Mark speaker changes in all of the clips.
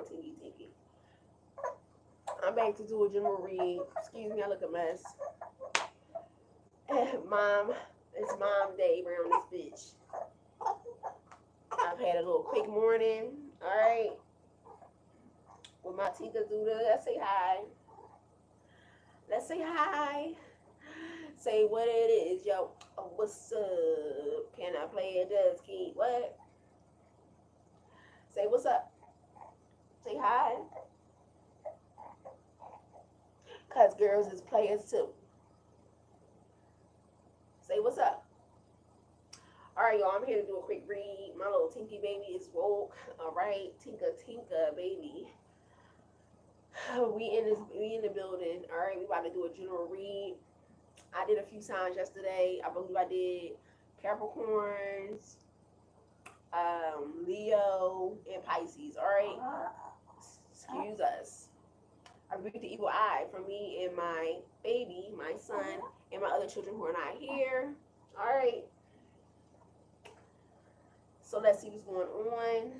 Speaker 1: on Tinky. I'm back to do a general read. Excuse me, I look a mess. Mom, it's mom day around this bitch. I've had a little quick morning. Alright. With my Tinka Duda. Let's say hi. Let's say hi. Say what it is, yo. What's up? Can I play it? Does keep what? Say what's up. Say hi. Cause girls is players too. Say what's up. Alright, y'all, I'm here to do a quick read. My little Tinky baby is woke. Alright, Tinka baby. We in the building. Alright, we about to do a general read. I did a few signs yesterday. I believe I did Capricorns, Leo, and Pisces. Alright. Excuse us. I rebuked the evil eye from me and my baby, my son, and my other children who are not here. Alright. So let's see what's going on.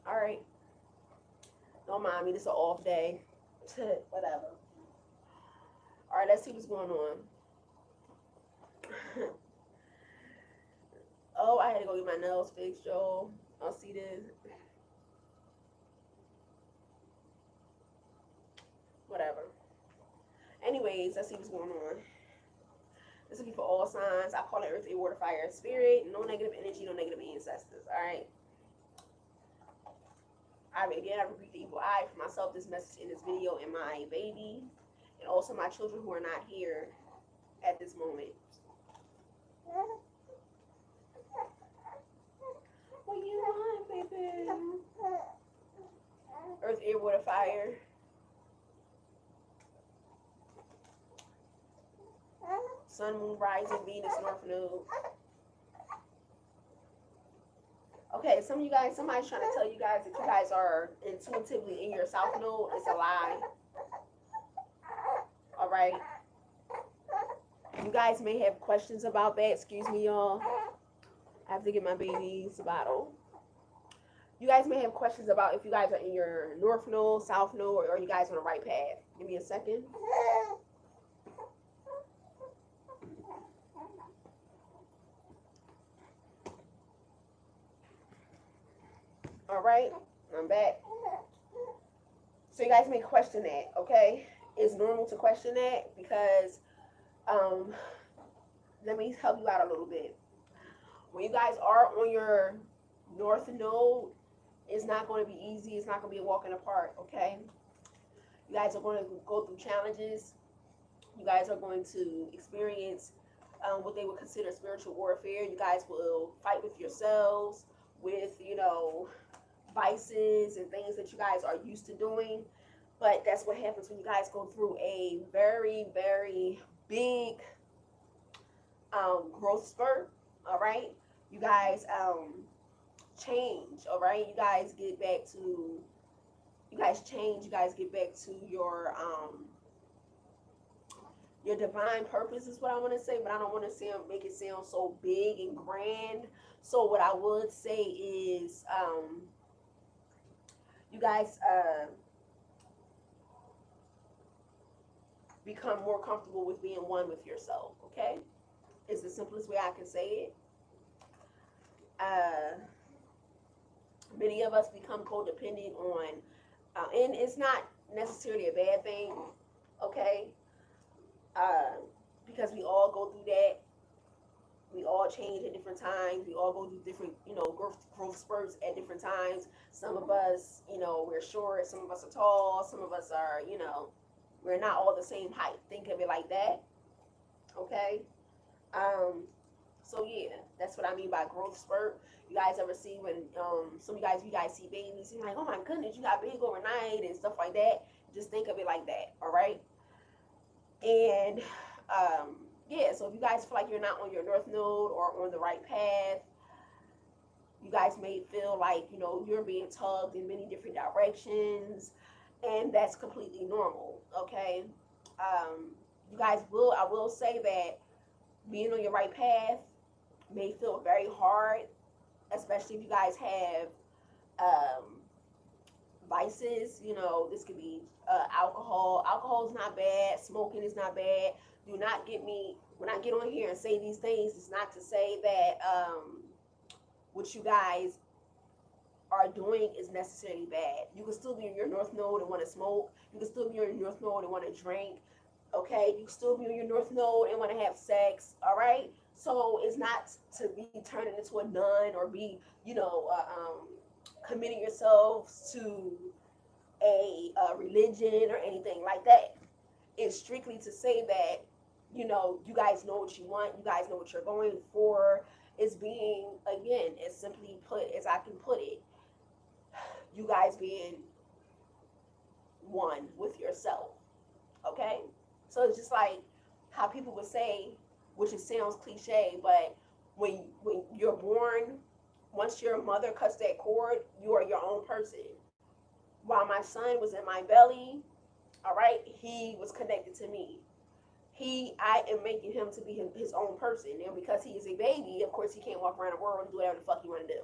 Speaker 1: Alright. Don't mind me, this is an off day. Whatever. Alright, let's see what's going on. Oh, I had to go get my nails fixed, y'all. I'll see this. Whatever. Anyways, let's see what's going on. This will be for all signs. I call it earth, air, water, fire, spirit. No negative energy, no negative ancestors. Alright. Again, I repeat the evil eye for myself, this message in this video, and my baby, and also my children who are not here at this moment. What you want, baby? Earth, air, water, fire. Sun, moon, rising, Venus, north node. Okay, some of you guys, somebody's trying to tell you guys that you guys are intuitively in your south node. It's a lie. All right. You guys may have questions about that. Excuse me, y'all. I have to get my baby's bottle. You guys may have questions about if you guys are in your north node, south node, or you guys on the right path. Give me a second. All right, I'm back. So you guys may question that, okay? It's normal to question that because, let me help you out a little bit. When you guys are on your north node, it's not going to be easy. It's not going to be a walk in the park, okay? You guys are going to go through challenges. You guys are going to experience what they would consider spiritual warfare. You guys will fight with yourselves, with, you know, vices and things that you guys are used to doing. But that's what happens when you guys go through a very, very big growth spurt. All right, you guys change. All right, you guys get back to, you guys change. You guys get back to your divine purpose is what I want to say, but I don't want to make it sound so big and grand. So what I would say is you guys become more comfortable with being one with yourself, okay? It's the simplest way I can say it. Many of us become codependent on, and it's not necessarily a bad thing, okay? Because we all go through that. We all change at different times. We all go through different, you know, growth spurts at different times. Some of us, you know, we're short. Some of us are tall. Some of us are, you know, we're not all the same height. Think of it like that. Okay. So yeah, that's what I mean by growth spurt. You guys ever see when some of you guys see babies, you're like, oh my goodness, you got big overnight and stuff like that. Just think of it like that. All right. And yeah, so if you guys feel like you're not on your north node or on the right path, you guys may feel like, you know, you're being tugged in many different directions, and that's completely normal, okay? You guys I will say that being on your right path may feel very hard especially if you guys have um, vices. You know, this could be alcohol. Alcohol is not bad. Smoking is not bad. Do not get me when I get on here and say these things. It's not to say that what you guys are doing is necessarily bad. You can still be in your North Node and want to smoke. You can still be in your North Node and want to drink. Okay, you can still be in your North Node and want to have sex. All right, so it's not to be turning into a nun or be, committing yourselves to a religion or anything like that. It's strictly to say that, you guys know what you want. You guys know what you're going for. It's being, again, as simply put as I can put it, you guys being one with yourself. Okay, so it's just like how people would say, which it sounds cliche, but when you're born, once your mother cuts that cord, you are your own person. While my son was in my belly, all right, he was connected to me. I am making him to be his own person, and because he is a baby, of course he can't walk around the world and do whatever the fuck he want to do.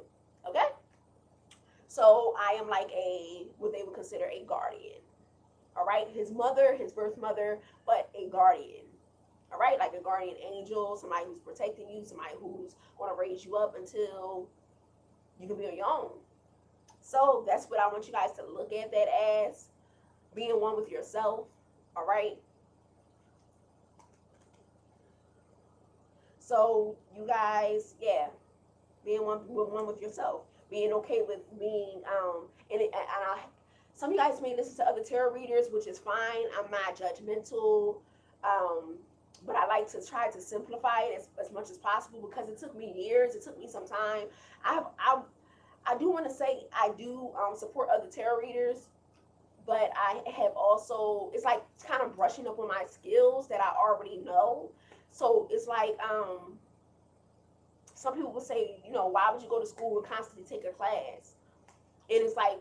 Speaker 1: Okay, so I am like what they would consider a guardian. All right, his mother, his birth mother, but a guardian. All right, like a guardian angel, somebody who's protecting you, somebody who's going to raise you up until you can be on your own. So that's what I want you guys to look at that as, being one with yourself. All right. So you guys, yeah, being one with yourself, being okay with being some of you guys may listen to other tarot readers, which is fine. I'm not judgmental, but I like to try to simplify it as much as possible because it took me years. It took me some time. I do want to say I do support other tarot readers, but I have also, it's like kind of brushing up on my skills that I already know. So it's like some people will say, why would you go to school and constantly take a class? And it's like,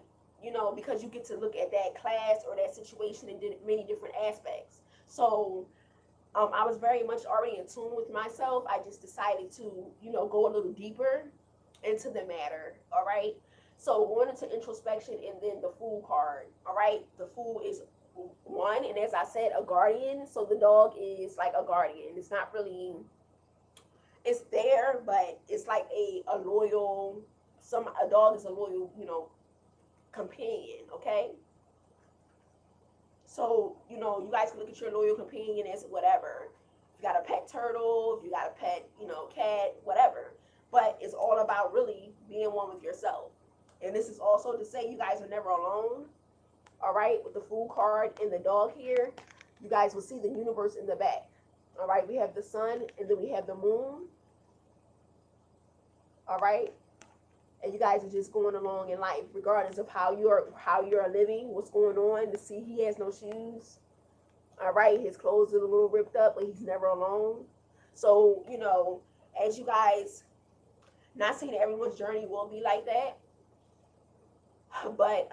Speaker 1: because you get to look at that class or that situation in many different aspects. So I was very much already in tune with myself. I just decided to, go a little deeper into the matter. All right. So going into introspection and then the Fool card. All right. The Fool is one, and as I said, a guardian. So the dog is like a guardian. It's not really, it's there, but it's like a loyal, a dog is a loyal, companion. Okay. So, you guys can look at your loyal companion as whatever. If you got a pet turtle, if you got a pet, cat, whatever. But it's all about really being one with yourself. And this is also to say you guys are never alone. All right, with the Fool card and the dog here, you guys will see the universe in the back. All right, we have the sun and then we have the moon. All right, and you guys are just going along in life, regardless of how you're living, what's going on. To see, he has no shoes. All right, his clothes are a little ripped up, but he's never alone. So as you guys, not saying that everyone's journey will be like that, but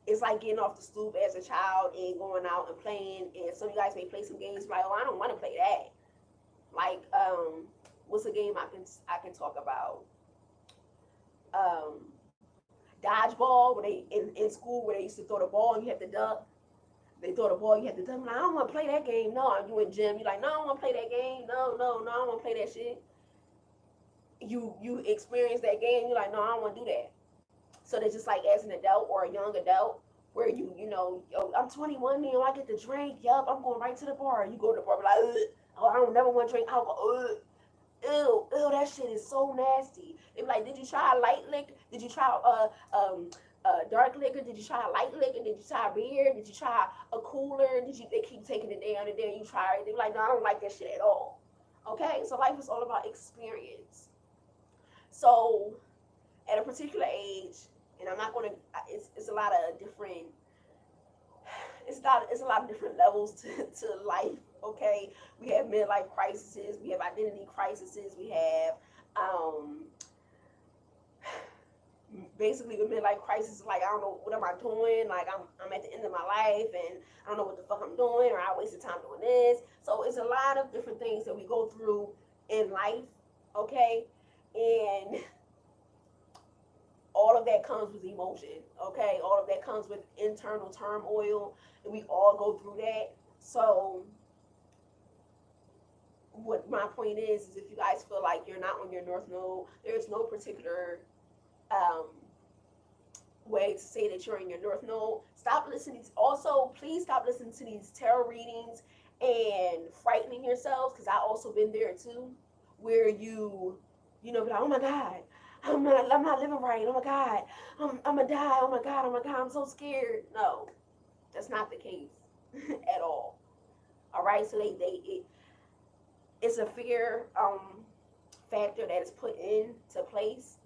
Speaker 1: it's like getting off the stoop as a child and going out and playing. And some of you guys may play some games like, oh, I don't want to play that. Like, what's a game I can talk about? Dodgeball, where they in school where they used to throw the ball and you have to duck. They throw the ball, you have to duck. Like, I don't want to play that game. No, you in gym. You're like, no, I don't want to play that game. No, I don't want to play that shit. You experience that game. You're like, no, I don't want to do that. So that's just like as an adult or a young adult, where yo, I'm 21 now, I get to drink. Yup, I'm going right to the bar. You go to the bar, like, ugh. Oh, I don't never want to drink alcohol. Ugh. Ew, that shit is so nasty. They be like, did you try a light liquor? Did you try dark liquor? Did you try a light liquor? Did you try beer? Did you try a cooler? They keep taking it down and then you try it. They be like, no, I don't like that shit at all. Okay, so life is all about experience. So at a particular age, and I'm not gonna, it's a lot of different, it's a lot of different levels to life. Okay, we have midlife crises, we have identity crises, we have basically the midlife crisis, like, I don't know, what am I doing? Like, I'm at the end of my life and I don't know what the fuck I'm doing, or I wasted time doing this. So it's a lot of different things that we go through in life, okay? And all of that comes with emotion, okay? All of that comes with internal turmoil, and we all go through that. So what my point is if you guys feel like you're not on your north node, there's no particular um, way to say that you're in your north node. Stop listening. Also, please stop listening to these tarot readings and frightening yourselves, because I also been there too, where you know, be like, oh my god, I'm not living right. Oh my god, I'm gonna die. Oh my god, I'm so scared. No, that's not the case at all. All right, so it's a fear factor that is put into place,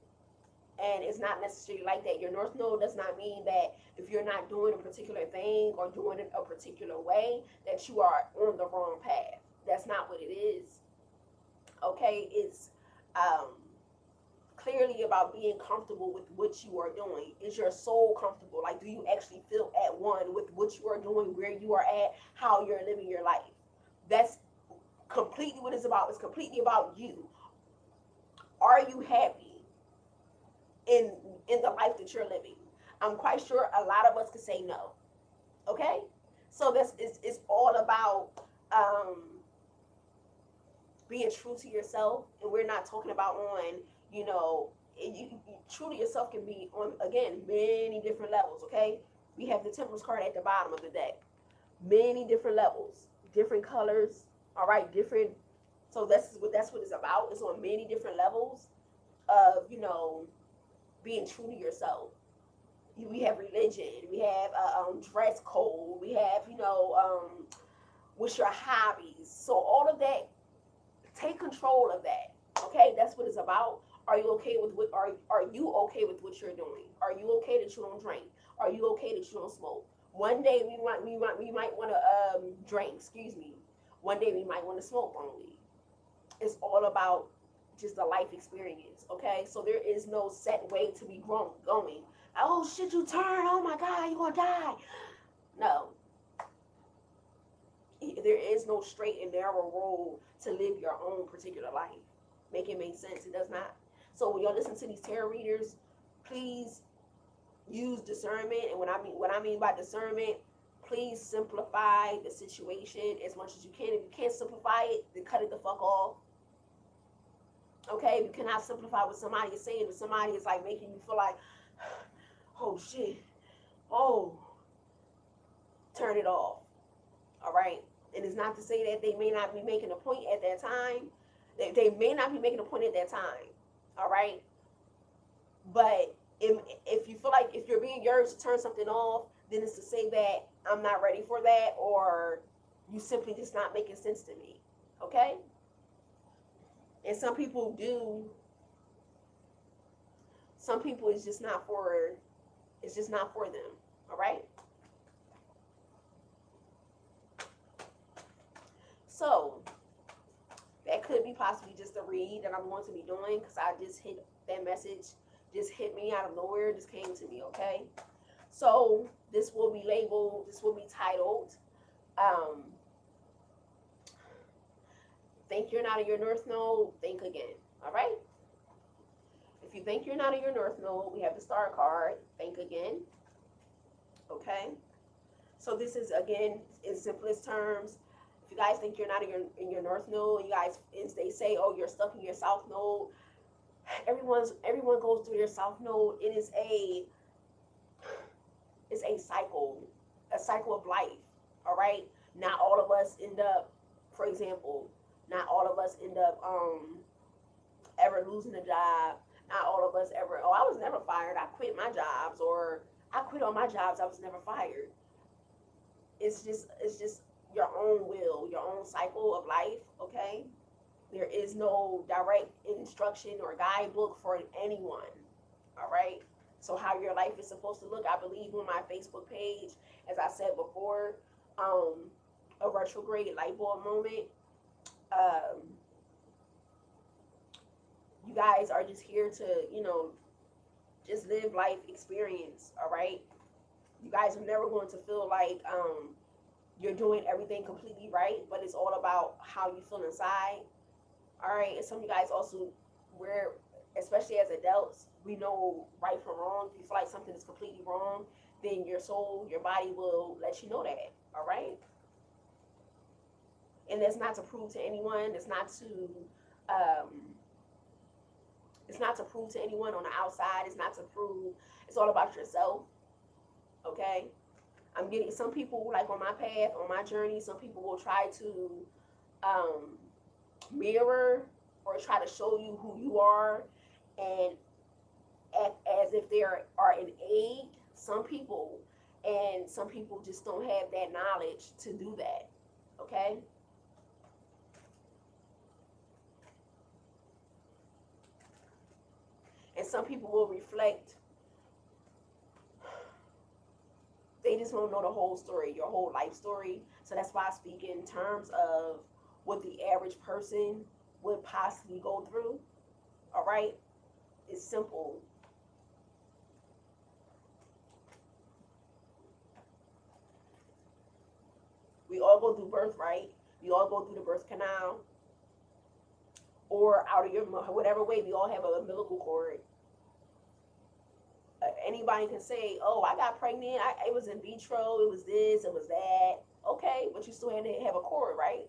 Speaker 1: and it's not necessarily like that. Your north node does not mean that if you're not doing a particular thing or doing it a particular way, that you are on the wrong path. That's not what it is. Okay, it's um, clearly about being comfortable with what you are doing. Is your soul comfortable? Like, do you actually feel at one with what you are doing, where you are at, how you're living your life? That's completely what it's about. It's completely about you. Are you happy in the life that you're living? I'm quite sure a lot of us could say no. Okay, so this is it's all about um, being true to yourself, and we're not talking about on, you know, true to yourself can be on, again, many different levels. Okay, we have the Temperance card at the bottom of the deck, many different levels, different colors. All right, different. So that's what it's about. It's on many different levels of, you know, being true to yourself. We have religion, we have dress code, we have, you know, what's your hobbies. So all of that, take control of that. Okay, that's what it's about. Are you okay with what are you okay with what you're doing? Are you okay that you don't drink? Are you okay that you don't smoke? One day we might want to drink. Excuse me. One day we might want to smoke only. It's all about just the life experience. Okay, so there is no set way to be going. Oh shit, you turn. Oh my god, you're gonna die. No, there is no straight and narrow road to live your own particular life. Make it make sense? It does not. So when y'all listen to these tarot readers, please use discernment. And what I mean by discernment, please simplify the situation as much as you can. If you can't simplify it, then cut it the fuck off. Okay, you cannot simplify what somebody is saying. If somebody is like making you feel like, oh shit, oh, turn it off. All right. And it's not to say that they may not be making a point at that time. They may not be making a point at that time. All right. But if you feel like if you're being urged to turn something off, then it's to say that I'm not ready for that, or you simply just not making sense to me. Okay. And some people do. Some people it's just not for them. All right. So that could be possibly just a read that I'm going to be doing, because I just hit that message, just hit me out of nowhere, just came to me. Okay, so this will be labeled, this will be titled, think you're not in your north node, think again. All right, if you think you're not in your north node, we have the star card, think again. Okay, so this is, again, in simplest terms, if you guys think you're not in your north node, you guys, as they say, oh, you're stuck in your south node. Everyone goes through their south node. It's a cycle of life. All right. Not all of us end up, for example, not all of us end up ever losing a job. Not all of us ever. Oh, I was never fired. I quit my jobs, or I quit all my jobs. I was never fired. It's just your own will, your own cycle of life. Okay, there is no direct instruction or guidebook for anyone. All right, so how your life is supposed to look, I believe on my Facebook page, as I said before, a retrograde light bulb moment. You guys are just here to, you know, Just live life experience, all right? You guys are never going to feel like you're doing everything completely right, but it's all about how you feel inside, all right? And some of you guys also, we're, especially as adults, we know right from wrong. If you feel like something is completely wrong, then your soul, your body will let you know that, all right? And that's not to prove to anyone. Um, it's not to prove to anyone on the outside. It's not to prove. It's all about yourself, okay? I'm getting some people, like on my path, on my journey, some people will try to um, mirror or try to show you who you are and act as if they are an aid. Some people just don't have that knowledge to do that, okay? And some people will reflect, they just won't know the whole story, your whole life story. So that's why I speak in terms of what the average person would possibly go through. All right? It's simple. We all go through birth, right? We all go through the birth canal, or out of your, whatever way, we all have a umbilical cord. Anybody can say, oh, I got pregnant, it was in vitro, it was this, it was that. Okay, but you still had to have a cord, right?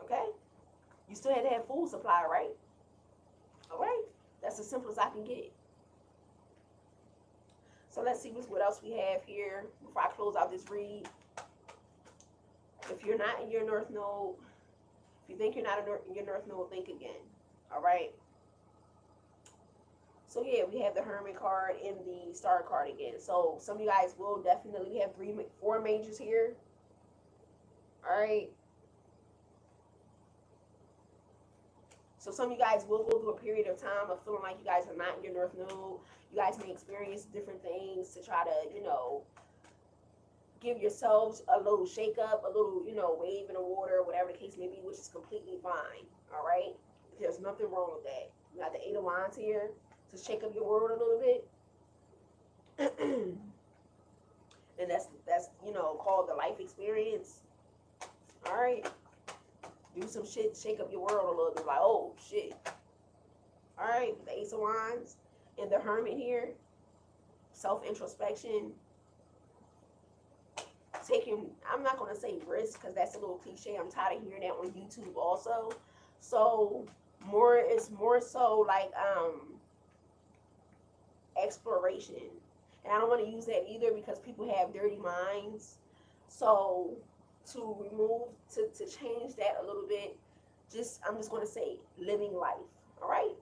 Speaker 1: Okay? You still had to have food supply, right? All right? That's as simple as I can get. So let's see what else we have here before I close out this read. If you're not in your North Node, if you think you're not in your North Node, think again. All right? So yeah, we have the Hermit card and the Star card again. So some of you guys will definitely, we have 4 majors here. All right? So some of you guys will go through a period of time of feeling like you guys are not in your North Node. You guys may experience different things to try to, give yourselves a little shake up, a little, wave in the water, whatever the case may be, which is completely fine. All right? There's nothing wrong with that. You got the 8 of Wands here to shake up your world a little bit. And that's called the life experience. All right? Do some shit, shake up your world a little bit, like, oh, shit. All right, the Ace of Wands and the Hermit here. Self-introspection. Taking, I'm not going to say risk because that's a little cliche. I'm tired of hearing that on YouTube also. So, it's more so like exploration. And I don't want to use that either because people have dirty minds. So, to change that a little bit, I'm just going to say living life. All right?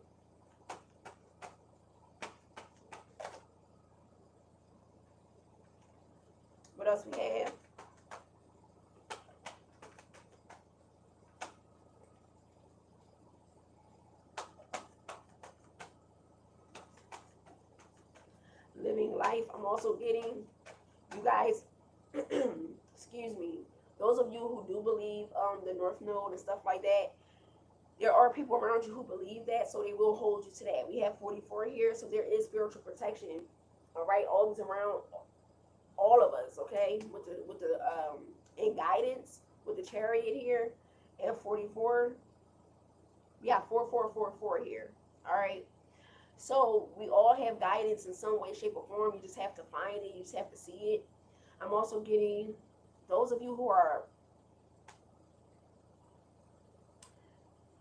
Speaker 1: What else we have? Living life. I'm also getting, you guys, excuse me, those of you who do believe the North Node and stuff like that, there are people around you who believe that, so they will hold you to that. We have 44 here, so there is spiritual protection. All right, always around all of us. Okay, with the in guidance with the Chariot here, and 44. Yeah, 4444 here. All right. So we all have guidance in some way, shape, or form. You just have to find it. You just have to see it. I'm also getting those of you who are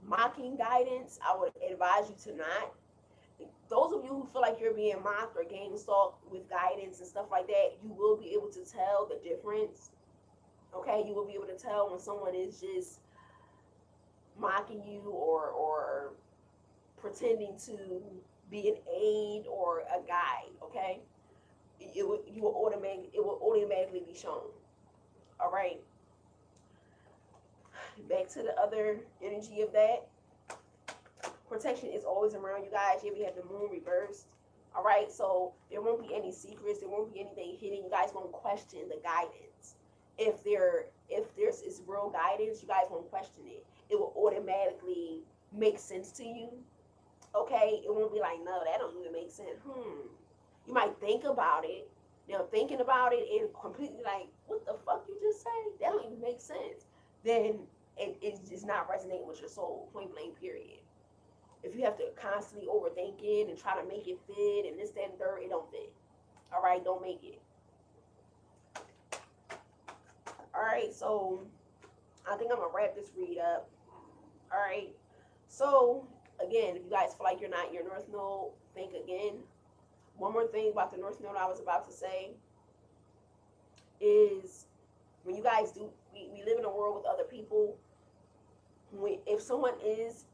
Speaker 1: mocking guidance. I would advise you to not. Those of you who feel like you're being mocked or game stalked with guidance and stuff like that, you will be able to tell the difference. Okay, you will be able to tell when someone is just mocking you or pretending to be an aid or a guide. Okay, it will automatically be shown. All right. Back to the other energy of that. Protection is always around you guys. Here we have the moon reversed. All right, so there won't be any secrets. There won't be anything hidden. You guys won't question the guidance. If there's is real guidance, you guys won't question it. It will automatically make sense to you. Okay, it won't be like, no, that don't even make sense. You might think about it. Thinking about it and completely like, what the fuck you just say? That don't even make sense. Then it's just not resonating with your soul, point blank, period. If you have to constantly overthink it and try to make it fit and this, that, and third, it don't fit. All right, don't make it. All right, so I think I'm gonna wrap this read up. All right, so again, if you guys feel like you're not in your North Node, think again. One more thing about the North Node I was about to say is when you guys do, we live in a world with other people. If someone is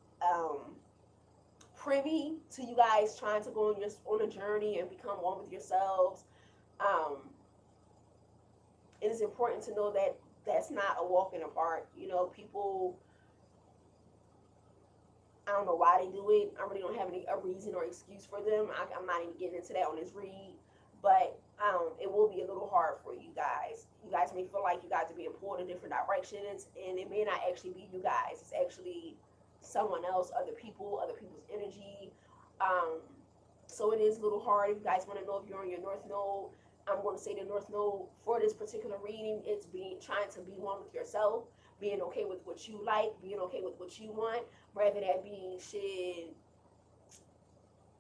Speaker 1: privy to you guys trying to go on a journey and become one with yourselves, it is important to know that that's not a walk in the park. People, I don't know why they do it. I really don't have a reason or excuse for them. I'm not even getting into that on this read, but it will be a little hard for you guys. You guys may feel like you guys are being pulled in different directions, and it may not actually be you guys. It's actually someone else, other people's energy. So it is a little hard. If you guys want to know if you're on your North Node, I'm going to say the North Node for this particular reading, it's trying to be one with yourself, being okay with what you like, being okay with what you want, rather than being shit.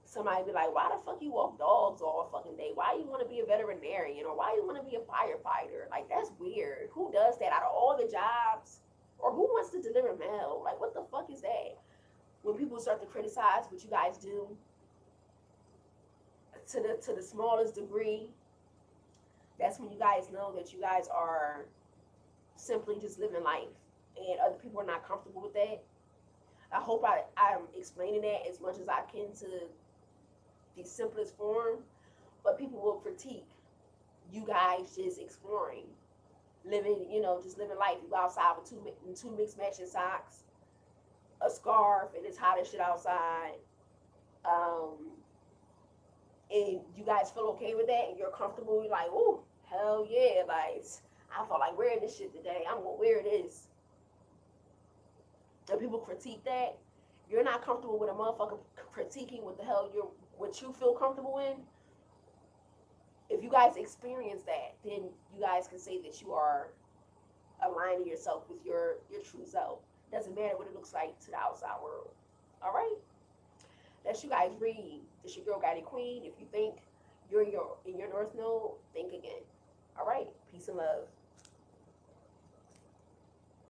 Speaker 1: Somebody be like, why the fuck you walk dogs all fucking day? Why you want to be a veterinarian, or why you want to be a firefighter? Like, that's weird. Who does that out of all the jobs? Or who wants to deliver mail? Like, what the fuck is that? When people start to criticize what you guys do to the smallest degree, that's when you guys know that you guys are simply just living life, and other people are not comfortable with that. I hope I'm explaining that as much as I can to the simplest form, but people will critique you guys just exploring, living, just living life. You go outside with two mixed matching socks, a scarf, and it's hot as shit outside. And you guys feel okay with that, and you're comfortable. You're like, oh, hell yeah, like, I felt like wearing this shit today. I'm gonna wear this. And people critique that. You're not comfortable with a motherfucker critiquing what you feel comfortable in. If you guys experience that, then you guys can say that you are aligning yourself with your true self. Doesn't matter what it looks like to the outside world. All right, that's you guys read. This your girl Guided Queen. If you think you're in your North Node, think again. All right, peace and love.